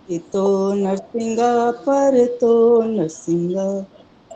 इतो नरसिंगा परतो नरसिंगा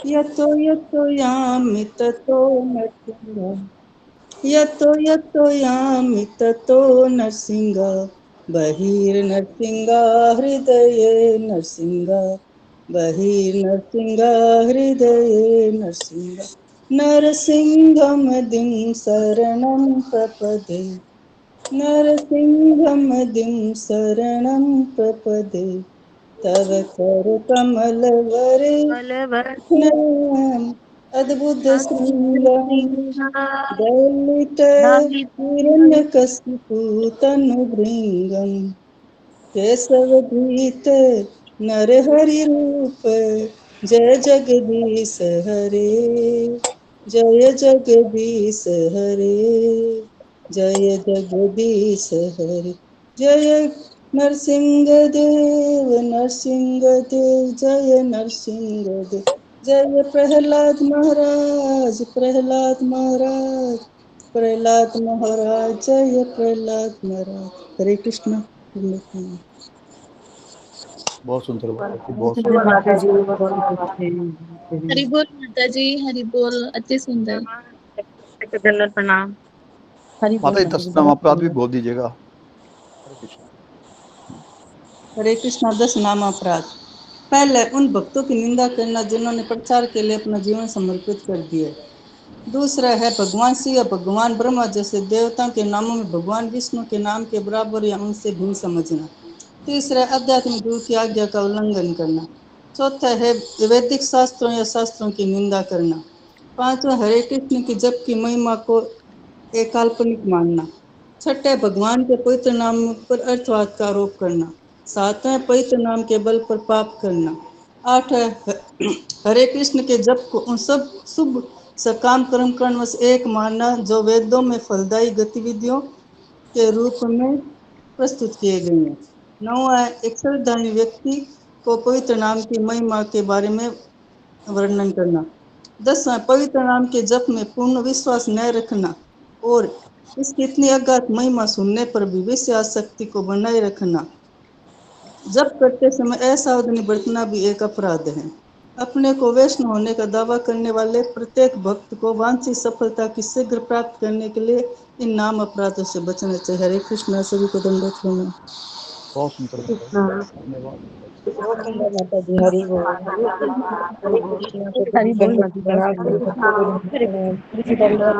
यतो यतो यामि ततो नरसिंगा यतो यतो यामि ततो नरसिंगा बहिर्नरसिंगा हृदये नरसिंगा बहिर्नरसिंगा हृदये नरसिंगा नरसिंहमदिं शरणं प्रपदे नरसिंहमदिं शरणं प्रपदे तव करकमलवरे अद्भुत श्रृंगं दलित हिरण्यकशिपु तनुभृङ्गं केशवधृत नरहरि रूप जय जगदीश हरे जय जगदीश हरे जय जगदीश हरे जय नरसिंह देव जय नरसिंह देव जय प्रहलाद महाराज जय प्रहलाद महाराज। हरे कृष्ण। बहुत सुंदर माता जी, बहुत हरि सुंदर। बोल माता जी, हरि बोल, अति सुंदर। दंडवत प्रणाम। माता जी 10 नाम अपराध भी बोल दीजिएगा। हरे कृष्ण। हरे कृष्णा। 10 नाम अपराध। पहले उन भक्तों की निंदा करना जिन्होंने प्रचार के लिए अपना जीवन समर्पित कर दिया। दूसरा है भगवान शिव या भगवान ब्रह्मा जैसे देवताओं के नामों में भगवान विष्णु के नाम के बराबर या उनसे भिन्न समझना। तीसरा आध्यात्मिक गुरु की आज्ञा का उल्लंघन करना। चौथा है वैदिक शास्त्रों या शास्त्रों की निंदा करना। पांचवा हरे कृष्ण की जप की महिमा को एक काल्पनिक मानना। छठे भगवान के पवित्र नाम पर अर्थवाद का आरोप करना। सातवें पवित्र नाम के बल पर पाप करना। आठ हरे कृष्ण के जप को उन सब शुभ सकाम कर्म कर्ण से एक मानना जो वेदों में फलदायी गतिविधियों के रूप में प्रस्तुत किए गए हैं। नौवां एक श्रद्धालु व्यक्ति को पवित्र नाम की महिमा के बारे में वर्णन करना। 10वां पवित्र नाम के जप में पूर्ण विश्वास न रखना और इसकी इतनी अगाध महिमा सुनने पर भी विश्वास शक्ति को बनाए रखना। जप करते समय असावधानी बरतना भी एक अपराध है। अपने को वैष्णव होने का दावा करने वाले प्रत्येक भक्त को वांछित सफलता की शीघ्र प्राप्त करने के लिए इन नाम अपराधों से बचना चाहिए। हरे कृष्ण। सभी को दंडवत प्रणाम। बहुत सुंदर माता जी, धन्यवाद माता जी। बहुत सुंदर माता जी, हरि बोल। हरे कृष्ण प्रभु, हरि बोल दंडवत माता प्रणाम, जी। हरे कृष्ण दंडवत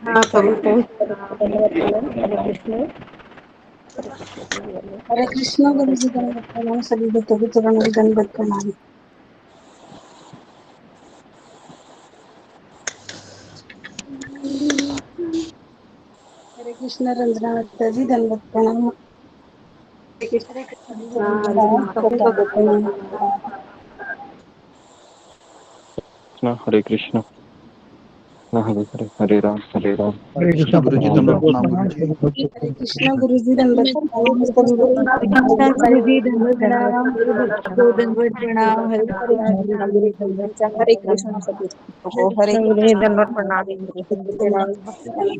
प्रणाम, सभी को दंडवत प्रणाम। हरे कृष्ण। हरे कृष्ण गुरु जी दंडवत प्रणाम, सभी भक्तों के चरणों में दंडवत प्रणाम। हरे कृष्ण रंजना माता जी दंडवत प्रणाम। हरे कृष्ण सभी को प्रणाम। हरे कृष्ण हरे हरे हरे राम हरे राम। हरे कृष्ण गुरु जी, दंडवत प्रणाम गुरु जी। हरे कृष्ण गुरु जी दंडवत प्रणाम, सभी भक्तों के चरणों में कृष्ण गुरु दंडवत जी, प्रणाम। दंडवत प्रणाम, सभी को दंडवत प्रणाम। हरे हरे कृष्ण गुरु कृष्णा जी, गुरु दंडवत जी हरे कृष्णा सभी को हरे कृष्ण गुरु जी, कृष्णा दंडवत प्रणाम।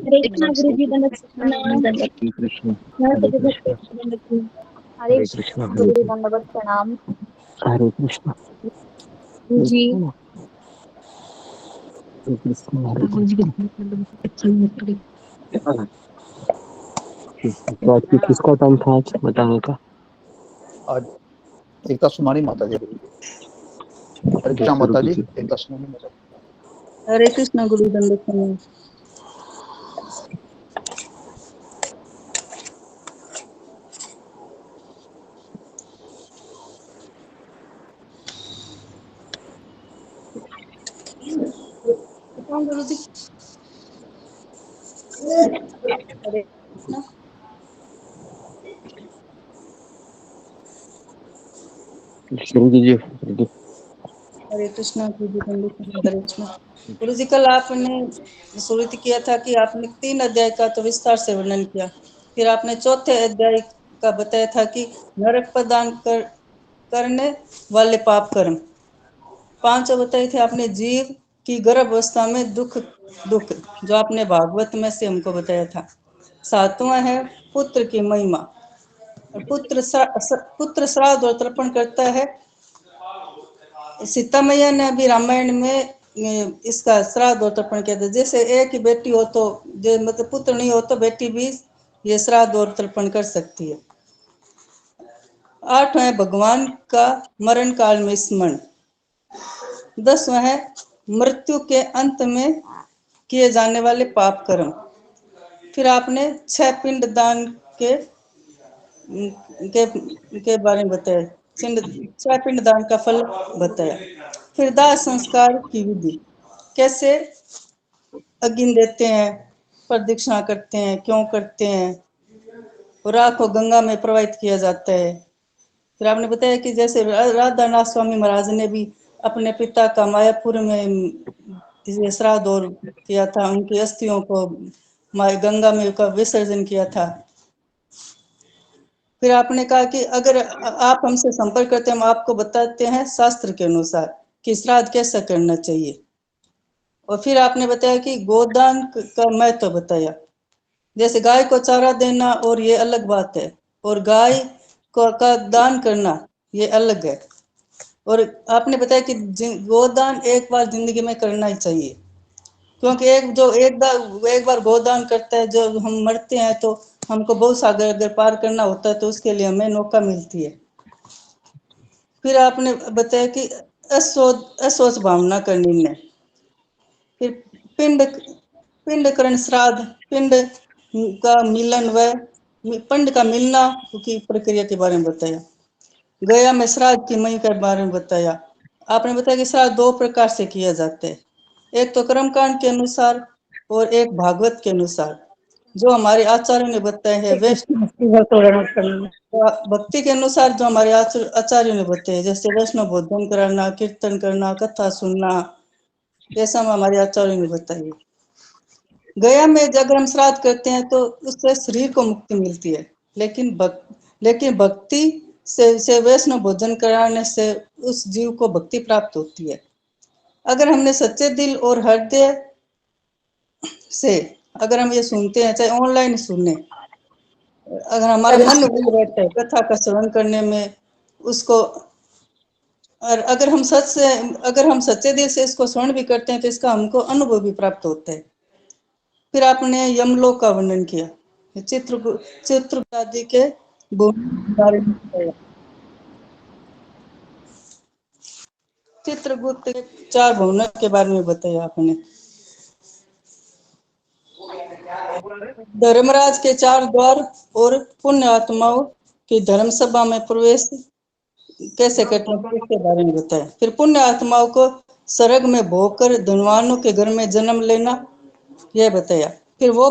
हरे कृष्ण गुरु जी, दंडवत प्रणाम। हरे कृष्ण हरे सभी भक्तों कृष्ण को दंडवत प्रणाम। हरे हरे कृष्ण कृष्ण हरे गुरु जी, कृष्ण दंडवत प्रणाम। हरे कृष्ण गुरु जी हरे कृष्ण हरे कृष्ण। तो आज किसका टाइम था आज बताने का? आज एकता सुनानी माता जी गुरु जी। हरे कृष्ण गुरु माता जी, जी। एकता सुनानी माता जी। हरे कृष्ण गुरु दंडवत प्रणाम। कौन गुरु जी? हरे कृष्ण। गुरु जी गुरु जी। हरे कृष्णा गुरु जी दंडवत प्रणाम। हरे कृष्णा। गुरु जी कल आपने शुरू किया था कि आपने 3 अध्याय का तो विस्तार से वर्णन किया, फिर आपने चौथे अध्याय का बताया था कि नरक प्रदान करने वाले पाप कर्म। 5 बताए थे आपने जीव की गर्भ अवस्था में दुख दुख जो आपने भागवत में से हमको बताया था। 7वां है पुत्र की महिमा। और पुत्र श्राद्ध और तर्पण करता है। सीता मैया ने अभी रामायण में इसका श्राद्ध और तर्पण किया था। जैसे एक ही बेटी हो तो जो मतलब पुत्र नहीं हो तो बेटी भी ये श्राद्ध और तर्पण कर सकती है। 8वां है भगवान का मरण काल में स्मरण। 10वां है मृत्यु के अंत में किए जाने वाले पाप कर्म। फिर आपने 6 पिंड दान के बारे में बताया। 6 पिंड दान का फल बताया। फिर दाह संस्कार की विधि, कैसे अग्नि देते हैं, प्रदक्षिणा करते हैं, क्यों करते हैं, और राख को गंगा में प्रवाहित किया जाता है। फिर आपने बताया कि जैसे राधानाथ स्वामी महाराज ने भी अपने पिता का मायापुर में श्राद्ध और किया था, उनकी अस्थियों को गंगा में का विसर्जन किया था। फिर आपने कहा कि अगर आप हमसे संपर्क करते हैं, हम आपको बताते हैं शास्त्र के अनुसार कि श्राद्ध कैसा करना चाहिए। और फिर आपने बताया कि गोदान का महत्व बताया। जैसे गाय को चारा देना और ये अलग बात है, और गाय को का दान करना ये अलग है। और आपने बताया कि गोदान एक बार जिंदगी में करना ही चाहिए, क्योंकि एक बार गोदान करता है, जब हम मरते हैं तो हमको बहुत सागर अगर पार करना होता है तो उसके लिए हमें नौका मिलती है। फिर आपने बताया कि असोच भावना का निर्णय। फिर पिंडकरण श्राद्ध, पिंड का मिलन व पिंड का मिलना की प्रक्रिया के बारे में बताया। गया में श्राद्ध की मई के बारे में बताया। आपने बताया कि श्राद्ध 2 प्रकार से किया जाता है, एक तो कर्मकांड के अनुसार और एक भागवत के अनुसार, जो हमारे आचार्यों ने बताया है। भक्ति के अनुसार जो हमारे आचार्यों ने बताया, जैसे वैष्णव भोजन कराना, कीर्तन करना, कथा सुनना, ऐसा हमारे आचार्यों ने बताया। गया में अगर हम श्राद्ध करते हैं तो उससे शरीर को मुक्ति मिलती है, लेकिन भक्ति से वैष्णव भोजन कराने से उस जीव को भक्ति प्राप्त होती है। अगर हमने सच्चे दिल और हृदय से अगर हम ये सुनते हैं, चाहे ऑनलाइन सुने, अगर हमारा मन वही रहता है कथा का श्रवण करने में उसको, और अगर हम सच्चे दिल से इसको श्रवण भी करते हैं तो इसका हमको अनुभव भी प्राप्त होता है। फिर आपने यमलोक का वर्णन किया, चित्र आदि के बारे में बताया। चित्रगुप्त के 4 भवनों के बारे में बताया आपने। धर्मराज के 4 द्वार और पुण्य आत्माओं की धर्म सभा में प्रवेश कैसे करते हैं इसके बारे में बताया। फिर पुण्य आत्माओं को स्वर्ग में भोग कर धनवानों के घर में जन्म लेना यह बताया। फिर वो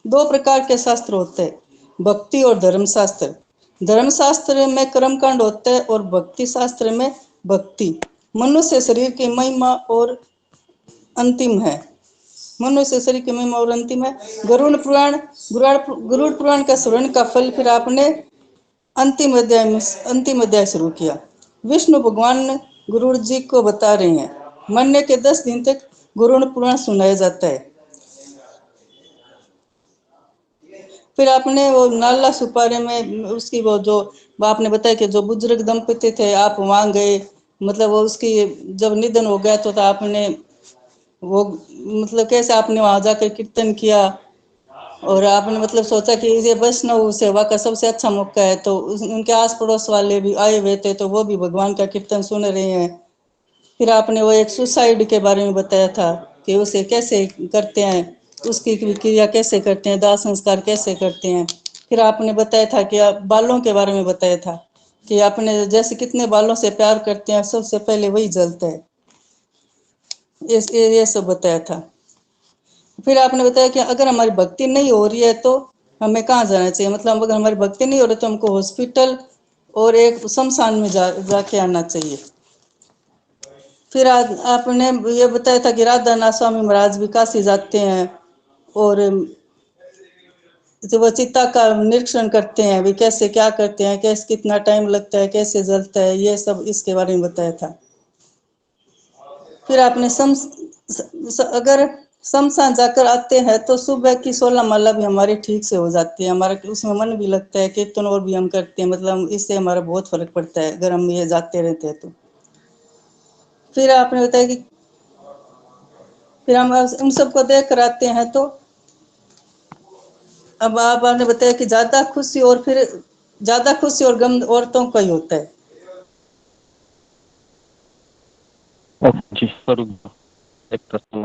2 प्रकार के शास्त्र होते हैं, भक्ति और धर्मशास्त्र। धर्मशास्त्र में कर्मकांड होता है और भक्ति शास्त्र में भक्ति। मनुष्य शरीर की महिमा और अंतिम है। मनुष्य शरीर की महिमा और अंतिम है। गरुड़ पुराण का श्रवण का फल फिर आपने अंतिम अध्याय शुरू किया। विष्णु भगवान गुरु जी को बता रहे हैं, मरने के 10 दिन तक गरुड़ पुराण सुनाया जाता है। फिर आपने वो नाला सुपारे में उसकी वो जो आपने बताया कि जो बुजुर्ग दंपति थे, आप वहां गए, मतलब वो उसकी जब निधन हो गया तो आपने वो मतलब कैसे आपने वहां जाकर कीर्तन किया, और आपने मतलब सोचा कि ये वैष्णव सेवा का सबसे अच्छा मौका है, तो उनके आस पड़ोस वाले भी आए हुए थे तो वो भी भगवान का कीर्तन सुन रहे हैं। फिर आपने वो एक सुसाइड के बारे में बताया था कि उसे कैसे करते हैं, उसकी क्रिया कैसे करते हैं, दाह संस्कार कैसे करते हैं। फिर आपने बताया था कि आप बालों के बारे में बताया था कि आपने जैसे कितने बालों से प्यार करते हैं सबसे पहले वही जलता है, ये सब बताया था। फिर आपने बताया कि अगर हमारी भक्ति नहीं हो रही है तो हमें कहाँ जाना चाहिए, मतलब अगर हमारी भक्ति नहीं हो रही तो हमको हॉस्पिटल और एक शमशान में जाके आना चाहिए। फिर आपने ये बताया था कि राधानाथ स्वामी महाराज भी काशी जाते हैं और जो वो चिता का निरीक्षण करते हैं, भी कैसे क्या करते हैं, कैसे कितना टाइम लगता है, कैसे जलता है, ये सब इसके बारे में बताया था। फिर आपने अगर शमशान जाकर आते हैं तो सुबह की 16 माला भी हमारी ठीक से हो जाती है, हमारा उसमें मन भी लगता है, कीर्तन और भी हम करते हैं, मतलब इससे हमारा बहुत फर्क पड़ता है अगर हम ये जाते रहते हैं तो। फिर आपने बताया कि फिर हम उन सबको देख कर आते हैं तो अब आपने बताया कि ज्यादा खुशी और फिर ज्यादा खुशी और गम औरतों का ही होता है। जी, स्वरूप एक प्रश्न